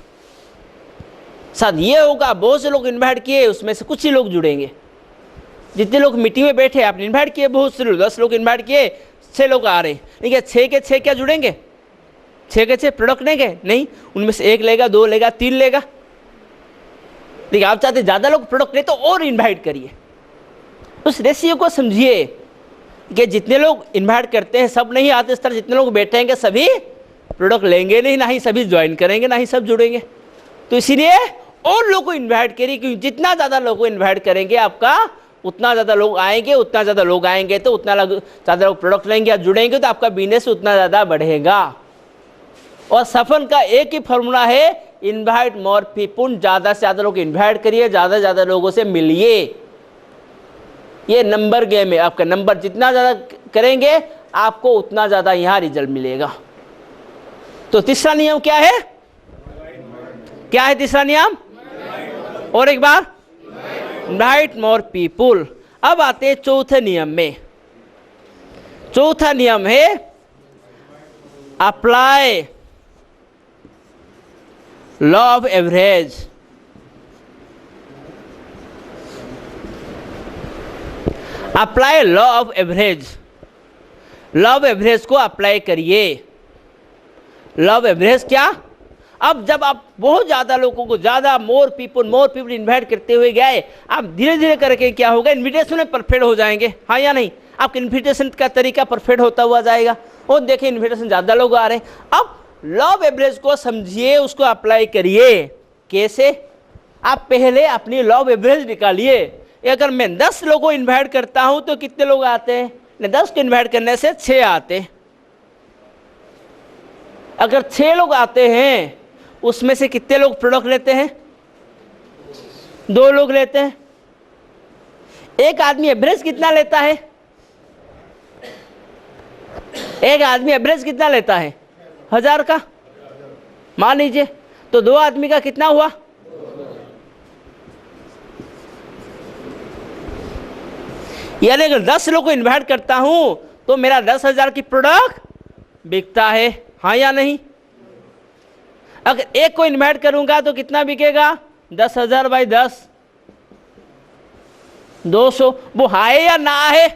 साथ ये होगा बहुत से लोग इनवाइट किए, उसमें से कुछ ही लोग जुड़ेंगे। जितने लोग मीटिंग में बैठे आपने इनवाइट किए बहुत से लोग, 10 लोग इनवाइट किए, 6 लोग आ रहे हैं, लेकिन 6 के 6 क्या जुड़ेंगे? 6 के 6 प्रोडक्ट लेंगे नहीं, उनमें से 1 लेगा, 2 लेगा, 3 लेगा। देखिए आप चाहते ज़्यादा लोग प्रोडक्ट ले तो और इन्वाइट करिए। उस रेशियो को समझिए कि जितने लोग इन्वाइट करते हैं सब नहीं आते इस तरह, जितने लोग बैठेंगे सभी प्रोडक्ट लेंगे नहीं, ना ही सभी ज्वाइन करेंगे, ना ही सब जुड़ेंगे। तो इसीलिए और लोगों को इन्वाइट करिए, क्योंकि जितना ज़्यादा लोगों को इन्वाइट करेंगे आपका उतना ज़्यादा लोग आएंगे, उतना ज़्यादा लोग आएंगे तो उतना ज़्यादा लोग प्रोडक्ट लेंगे या जुड़ेंगे तो आपका बिजनेस उतना ज़्यादा बढ़ेगा। और सफल का एक ही फॉर्मूला है, इनवाइट मोर पीपुल। ज़्यादा से ज़्यादा लोग इनवाइट करिए, ज़्यादा से ज़्यादा लोगों से मिलिए। ये नंबर गेम है, आपका नंबर जितना ज़्यादा करेंगे आपको उतना ज़्यादा यहाँ रिजल्ट मिलेगा। तो तीसरा नियम क्या है? क्या है तीसरा नियम? और एक बार, इनवाइट मोर पीपुल। अब आते हैं चौथे नियम में। चौथा नियम है apply law of average. Apply law of average. Law of average को अप्लाई करिए। लॉ ऑफ एवरेज क्या? अब जब आप बहुत ज़्यादा लोगों को, ज़्यादा मोर पीपल इन्वाइट करते हुए गए, आप धीरे धीरे करके क्या होगा, इन्विटेशन में परफेक्ट हो जाएंगे। हाँ या नहीं? आपका इन्विटेशन का तरीका परफेक्ट होता हुआ जाएगा। और देखिए इन्विटेशन ज़्यादा लोग आ रहे हैं। अब लॉ ऑफ एवरेज को समझिए, उसको अप्लाई करिए। कैसे? आप पहले अपनी लॉ ऑफ एवरेज निकालिए। अगर मैं 10 लोगों को इन्वाइट करता हूँ तो कितने लोग आते हैं? 10 को इन्वाइट करने से 6 आते हैं। अगर 6 लोग आते हैं उसमें से कितने लोग प्रोडक्ट लेते हैं? 2 लोग लेते हैं। एक आदमी एवरेज कितना लेता है? एक आदमी एवरेज कितना लेता है? 1000 का मान लीजिए। तो 2 आदमी का कितना हुआ? यानी अगर 10 लोग को इन्वाइट करता हूं तो मेरा 10,000 की प्रोडक्ट बिकता है। हाँ या नहीं? अगर एक को इन्वाइट करूंगा तो कितना बिकेगा? 10,000 बाई 10, 200। वो है या ना है?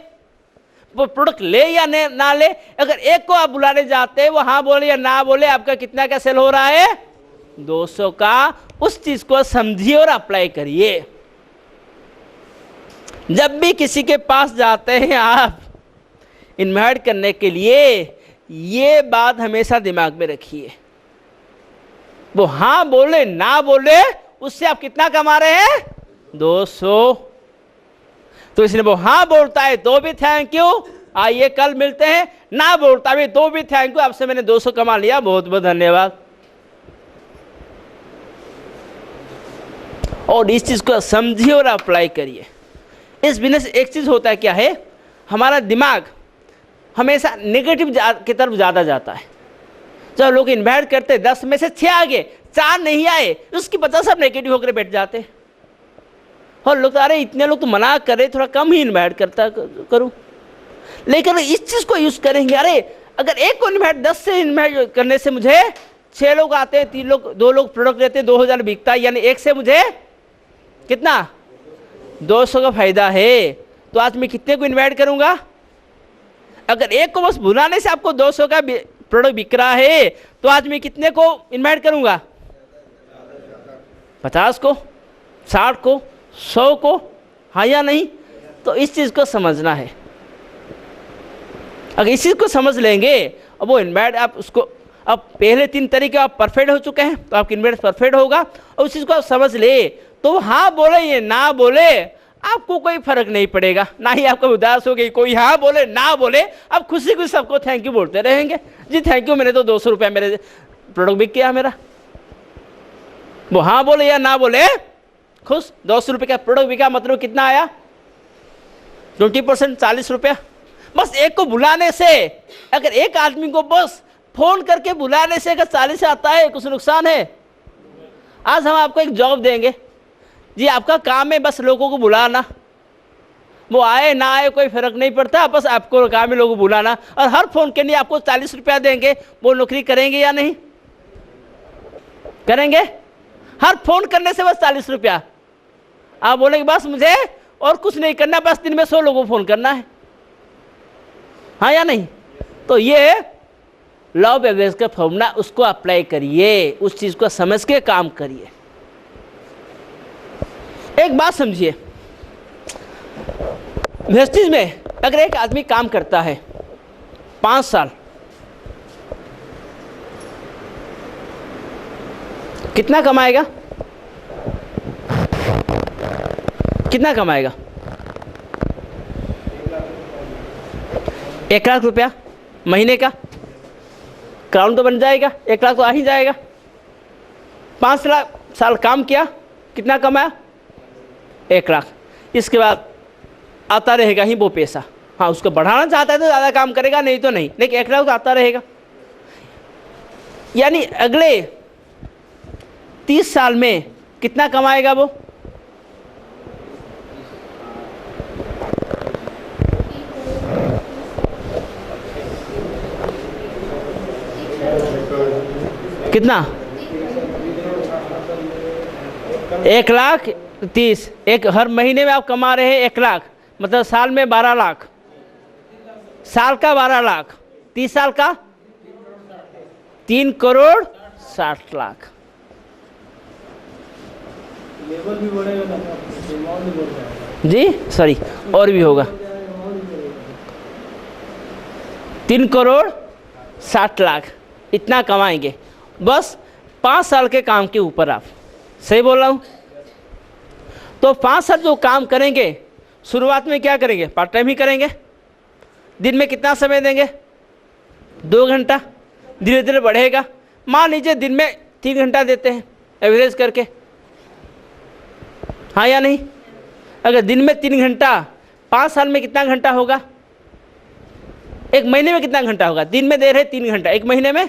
वो प्रोडक्ट ले या ना ले? अगर एक को आप बुलाने जाते हैं, वो हाँ बोले या ना बोले, आपका कितना का सेल हो रहा है? 200 का। उस चीज को समझिए और अप्लाई करिए। जब भी किसी के पास जाते हैं आप इन्वाइट करने के लिए, ये बात हमेशा दिमाग में रखिए। वो हाँ बोले ना बोले, उससे आप कितना कमा रहे हैं? 200। तो इसलिए वो हाँ बोलता है तो भी थैंक यू, आइए कल मिलते हैं। ना बोलता भी तो भी थैंक यू, आपसे मैंने 200 कमा लिया, बहुत बहुत धन्यवाद। और इस चीज को समझिए और अप्लाई करिए। इस बिजनेस एक चीज होता है, क्या है, हमारा दिमाग हमेशा नेगेटिव की तरफ ज़्यादा जाता है। जब लोग इन्वाइट करते 10 में से 6 आ गए, 4 नहीं आए, उसकी 50 सब नेगेटिव होकर बैठ जाते। और लोग अरे इतने लोग तो मना कर रहे, थोड़ा कम ही इन्वाइट करता करूं। लेकिन इस चीज़ को यूज़ करेंगे, अरे अगर एक को इन्वाइट 10 से इन्वाइट करने से मुझे 6 लोग आते हैं, 3 लोग 2 लोग प्रोडक्ट लेते हैं, 2000 बिकता है, यानी एक से मुझे कितना? 200 का फायदा है। तो आज मैं कितने को इन्वाइट करूंगा? अगर एक को बस बुलाने से आपको 200 का प्रोडक्ट बिक रहा है, तो आज मैं कितने को इन्वाइट करूंगा? 50 को, 60 को, 100 को। हाँ या नहीं? तो इस चीज़ को समझना है। अगर इस चीज़ को समझ लेंगे, अब वो इन्वाइट आप उसको, अब पहले 3 तरीके आप परफेक्ट हो चुके हैं, तो आपकी इन्वाइट परफेक्ट होगा। और उस चीज़ को आप समझ ले तो हाँ बोले ये ना बोले आपको कोई फर्क नहीं पड़ेगा, ना ही आपको उदास हो गई। कोई हाँ बोले ना बोले, आप खुशी खुशी सबको थैंक यू बोलते रहेंगे। जी थैंक यू, मैंने तो 200 रुपये मेरे प्रोडक्ट बिक गया मेरा। वो हाँ बोले या ना बोले, खुश। 200 रुपये का प्रोडक्ट बिका, मतलब कितना आया? 20%, 40 रुपया। बस एक को बुलाने से, अगर एक आदमी को बस फोन करके बुलाने से अगर 40 आता है, कुछ नुकसान है? आज हम आपको एक जॉब देंगे जी, आपका काम है बस लोगों को बुलाना। वो आए ना आए कोई फर्क नहीं पड़ता, बस आपको काम है लोगों को बुलाना। और हर फोन के लिए आपको 40 रुपया देंगे। वो नौकरी करेंगे या नहीं करेंगे? हर फोन करने से बस 40 रुपया। आप बोलेंगे बस मुझे और कुछ नहीं करना, बस दिन में 100 लोगों को फोन करना है। हाँ या नहीं? तो ये लॉ ऑफ एवरेज का फॉर्मूला, उसको अप्लाई करिए, उस चीज को समझ के काम करिए। एक बात समझिए, वेस्टेज में अगर एक आदमी काम करता है 5 साल, कितना कमाएगा? कितना कमाएगा? 1 लाख रुपया महीने का क्राउन तो बन जाएगा, 1 लाख तो आ ही जाएगा। 5 लाख साल काम किया, कितना कमाया? 1 लाख। इसके बाद आता रहेगा ही वो पैसा। हाँ, उसको बढ़ाना चाहता है तो ज़्यादा काम करेगा, नहीं तो नहीं, लेकिन 1 लाख तो आता रहेगा। यानी अगले 30 साल में कितना कमाएगा वो? कितना? 1,30,000। एक हर महीने में आप कमा रहे हैं 1 लाख, मतलब साल में 12 लाख। साल का 12 लाख, 30 साल का 3,60,00,000। लेवल भी बढ़ेगा ना, अमाउंट भी बढ़ जाएगा। जी सॉरी, और भी होगा। 3,60,00,000 इतना कमाएंगे बस 5 साल के काम के ऊपर। आप सही बोल रहा हूँ? तो 5 साल जो काम करेंगे, शुरुआत में क्या करेंगे? पार्ट टाइम ही करेंगे। दिन में कितना समय देंगे? 2 घंटा। धीरे धीरे बढ़ेगा। मान लीजिए दिन में 3 घंटा देते हैं एवरेज करके, हाँ या नहीं? अगर दिन में 3 घंटा, 5 साल में कितना घंटा होगा? एक महीने में कितना घंटा होगा? दिन में दे रहे 3 घंटा, एक महीने में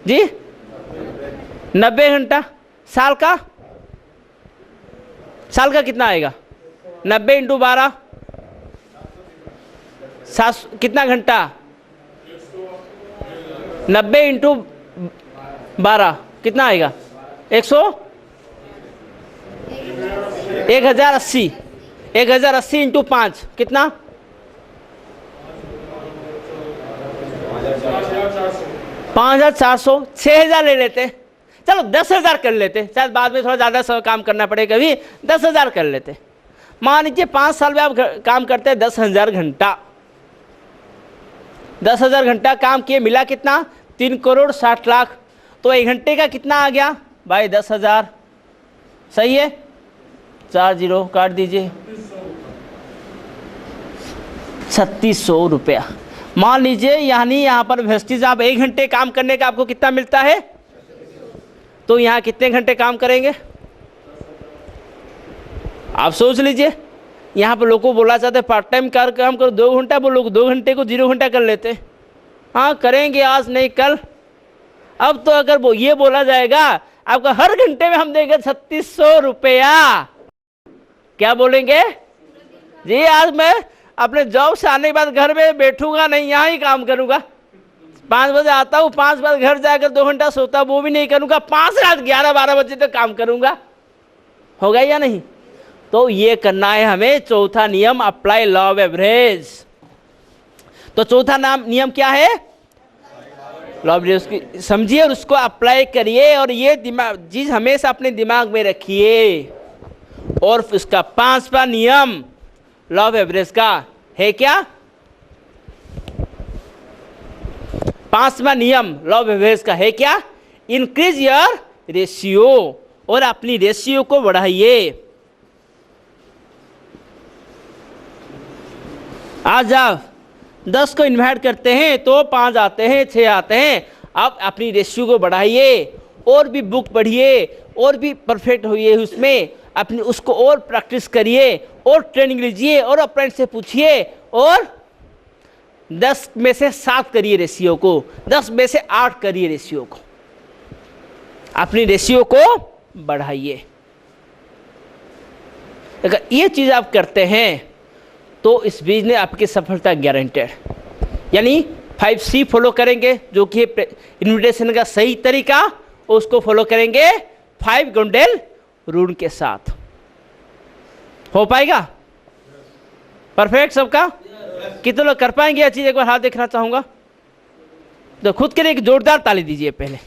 जी 90 घंटा। साल का कितना आएगा? 90 × 12 कितना घंटा? 90 × 12 कितना आएगा? 1080। 1080 × 5 कितना? 5,400। 6,000 ले लेते, चलो 10,000 कर लेते, शायद बाद में थोड़ा ज़्यादा काम करना पड़े, कभी 10,000 कर लेते। मान लीजिए 5 साल में आप काम करते हैं 10,000 घंटा। 10,000 घंटा काम किए, मिला कितना? 3,60,00,000। तो 1 घंटे का कितना आ गया भाई? 10,000। सही है? 4 0 काट दीजिए, 3,600 रुपया। मान लीजिए यानी यहाँ पर वेस्टेज आप 1 घंटे काम करने का आपको कितना मिलता है? तो यहाँ कितने घंटे काम करेंगे आप सोच लीजिए। यहाँ पर लोगों को बोला जाता है पार्ट टाइम काम करो 2 घंटा, वो लोग 2 घंटे को 0 घंटा कर लेते हैं। हाँ करेंगे, आज नहीं कल। अब तो अगर वो ये बोला जाएगा आपका हर घंटे में हम देंगे 3,600 रुपया, क्या बोलेंगे जी? आज मैं अपने जॉब से आने के बाद घर में बैठूंगा नहीं, यहाँ ही काम करूंगा। 5 बजे आता हूँ, 5 बजे घर जाकर 2 घंटा सोता, वो भी नहीं करूंगा। 5 रात 11-12 बजे तक काम करूंगा। होगा या नहीं? तो ये करना है हमें। चौथा नियम, अप्लाई लॉ ऑफ एवरेज। तो चौथा नियम क्या है? लॉ ऑफ एवरेज समझिए और उसको अप्लाई करिए, और ये दिमाग चीज हमेशा अपने दिमाग में रखिए। और उसका 5वां नियम लॉ ऑफ एवरेज का है क्या? 5वां नियम लॉ ऑफ एवरेज का है क्या? इंक्रीज योर रेशियो, और अपनी रेशियो को बढ़ाइए। आज आप 10 को इन्वाइट करते हैं तो 5 आते हैं, 6 आते हैं। आप अपनी रेशियो को बढ़ाइए, और भी बुक पढ़िए, और भी परफेक्ट होइए उसमें, अपनी उसको और प्रैक्टिस करिए, और ट्रेनिंग लीजिए, और अपने से पूछिए, और 10 में से 7 करिए रेशियो को, 10 में से 8 करिए रेशियो को। अपनी रेशियो को बढ़ाइए। अगर ये चीज़ आप करते हैं तो इस बिजनेस आपकी सफलता गारंटेड। यानी 5C फॉलो करेंगे, जो कि इन्विटेशन का सही तरीका, उसको फॉलो करेंगे 5 गोल्डन रूल के साथ। हो पाएगा? परफेक्ट सबका? कितने लोग कर पाएंगे यह चीज़? एक बार हाथ देखना चाहूँगा। तो खुद के लिए एक जोरदार ताली दीजिए पहले।